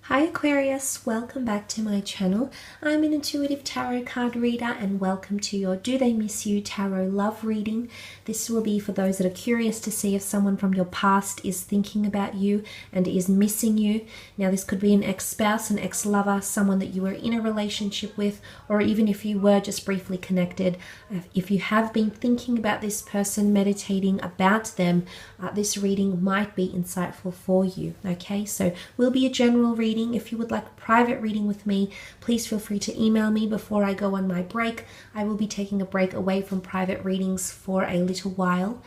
Hi Aquarius, welcome back to my channel. I'm an intuitive tarot card reader and welcome to your Do They Miss You tarot love reading. This will be for those that are curious to see if someone from your past is thinking about you and is missing you. Now this could be an ex-spouse, an ex-lover, someone that you were in a relationship with, or even if you were just briefly connected. If you have been thinking about this person, meditating about them, this reading might be insightful for you. Okay, so will be a general reading. If you would like a private reading with me, please feel free to email me before I go on my break. I will be taking a break away from private readings for a little while,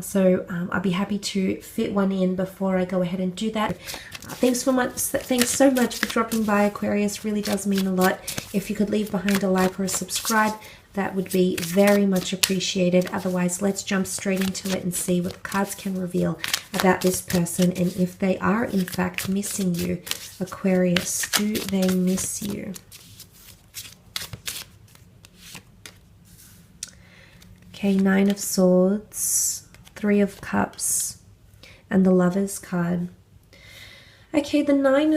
so I'll be happy to fit one in before I go ahead and do that. Thanks so much for dropping by, Aquarius. Really does mean a lot. If you could leave behind a like or a subscribe, that would be very much appreciated. Otherwise, let's jump straight into it and see what the cards can reveal about this person and if they are in fact missing you. Aquarius, do they miss you? Okay, Nine of Swords, Three of Cups, and the Lovers card. Okay, the Nine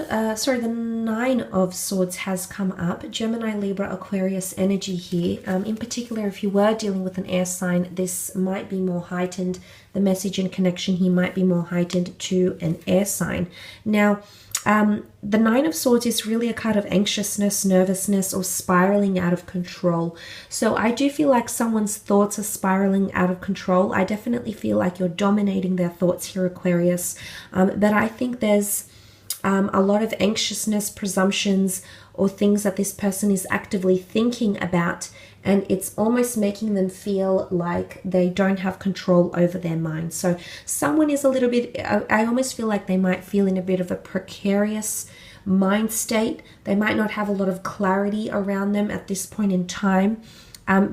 of Swords has come up. Gemini, Libra, Aquarius energy here. In particular, if you were dealing with an air sign, this might be more heightened. The message and connection here might be more heightened to an air sign. Now, the Nine of Swords is really a card of anxiousness, nervousness, or spiraling out of control. So I do feel like someone's thoughts are spiraling out of control. I definitely feel like you're dominating their thoughts here, Aquarius. But I think there's a lot of anxiousness, presumptions, or things that this person is actively thinking about, and it's almost making them feel like they don't have control over their mind. So someone is a little bit, I almost feel like they might feel in a bit of a precarious mind state. They might not have a lot of clarity around them at this point in time,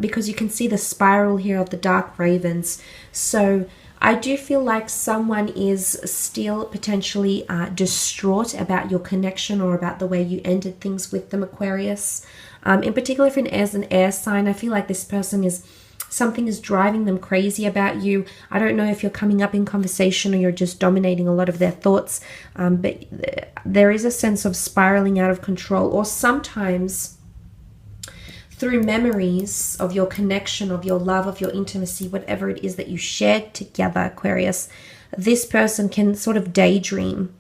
because you can see the spiral here of the dark ravens. So I do feel like someone is still potentially distraught about your connection or about the way you ended things with them, Aquarius. In particular, if it is an air sign, I feel like this person something is driving them crazy about you. I don't know if you're coming up in conversation or you're just dominating a lot of their thoughts, but there is a sense of spiraling out of control, or sometimes through memories of your connection, of your love, of your intimacy, whatever it is that you shared together, Aquarius, this person can sort of daydream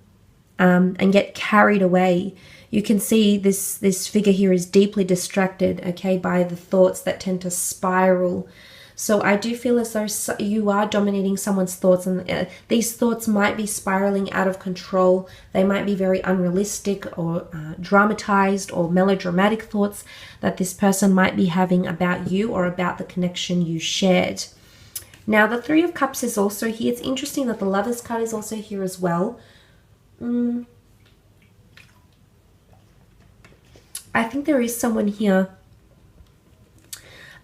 and get carried away. You can see this figure here is deeply distracted, okay, by the thoughts that tend to spiral. So I do feel as though you are dominating someone's thoughts, and these thoughts might be spiraling out of control. They might be very unrealistic or dramatized or melodramatic thoughts that this person might be having about you or about the connection you shared. Now, the Three of Cups is also here. It's interesting that the Lovers card is also here as well. I think there is someone here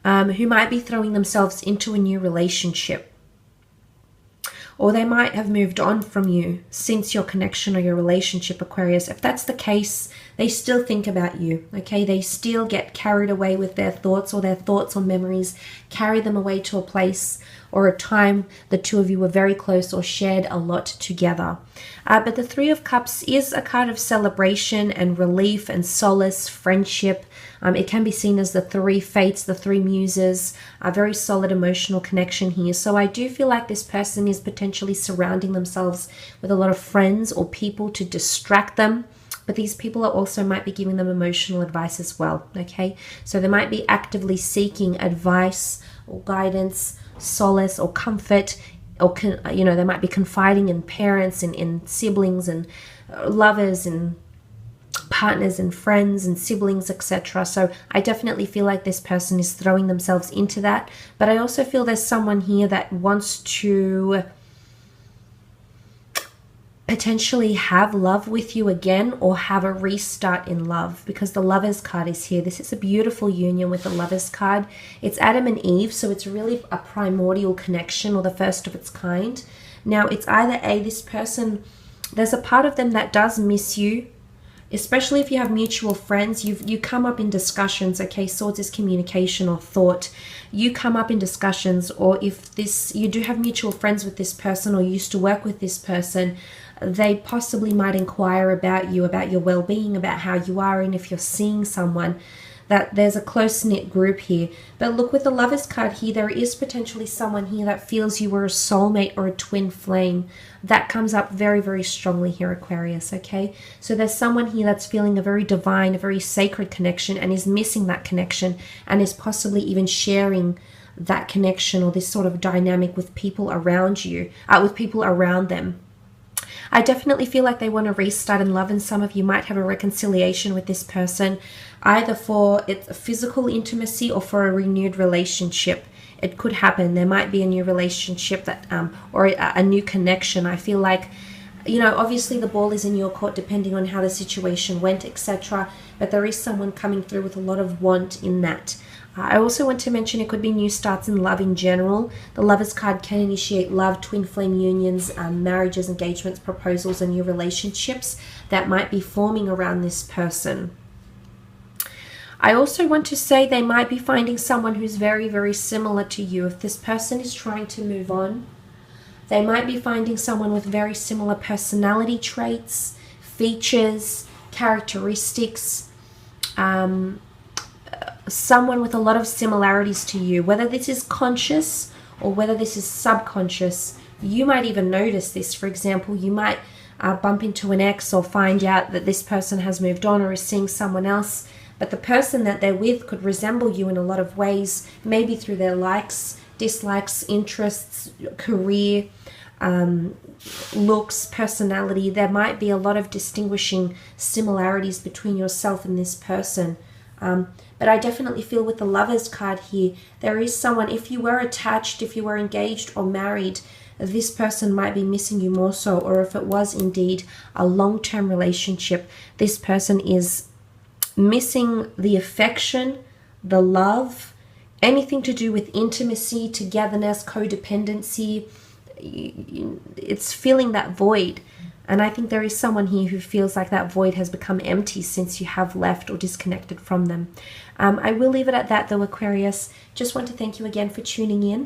who might be throwing themselves into a new relationship, or they might have moved on from you since your connection or your relationship, Aquarius. If that's the case, they still think about you, okay? They still get carried away with their thoughts, or their thoughts or memories carry them away to a place or a time the two of you were very close or shared a lot together. But the Three of Cups is a card of celebration and relief and solace, friendship. It can be seen as the three fates, the three muses, a very solid emotional connection here. So I do feel like this person is potentially surrounding themselves with a lot of friends or people to distract them. But these people are also might be giving them emotional advice as well, okay? So they might be actively seeking advice or guidance, solace or comfort, or they might be confiding in parents and in siblings and lovers and partners and friends and siblings, etc. So I definitely feel like this person is throwing themselves into that. But I also feel there's someone here that wants to potentially have love with you again, or have a restart in love, because the Lovers card is here. This is a beautiful union with the Lovers card. It's Adam and Eve, so it's really a primordial connection, or the first of its kind. Now, it's either this person, there's a part of them that does miss you, especially if you have mutual friends. You come up in discussions, okay? Swords is communication or thought. You come up in discussions, or if you do have mutual friends with this person or used to work with this person, they possibly might inquire about you, about your well-being, about how you are, and if you're seeing someone, that there's a close-knit group here. But look, with the Lovers card here, there is potentially someone here that feels you were a soulmate or a twin flame. That comes up very, very strongly here, Aquarius, okay? So there's someone here that's feeling a very divine, a very sacred connection and is missing that connection and is possibly even sharing that connection or this sort of dynamic with people around you, with people around them. I definitely feel like they want to restart in love, and some of you might have a reconciliation with this person, either for it's a physical intimacy or for a renewed relationship. It could happen. There might be a new relationship that, or a new connection. I feel like, you know, obviously the ball is in your court depending on how the situation went, etc. But there is someone coming through with a lot of want in that. I also want to mention it could be new starts in love in general. The Lovers card can initiate love, twin flame unions, marriages, engagements, proposals, and new relationships that might be forming around this person. I also want to say they might be finding someone who's very, very similar to you. If this person is trying to move on, they might be finding someone with very similar personality traits, features, characteristics, someone with a lot of similarities to you. Whether this is conscious or whether this is subconscious, you might even notice this. For example, you might bump into an ex or find out that this person has moved on or is seeing someone else, but the person that they're with could resemble you in a lot of ways, maybe through their likes, dislikes, interests, career, looks, personality. There might be a lot of distinguishing similarities between yourself and this person. But I definitely feel with the Lovers card here, there is someone, if you were attached, if you were engaged or married, this person might be missing you more so. Or if it was indeed a long-term relationship, this person is missing the affection, the love, anything to do with intimacy, togetherness, codependency. It's filling that void. And I think there is someone here who feels like that void has become empty since you have left or disconnected from them. I will leave it at that though, Aquarius. Just want to thank you again for tuning in.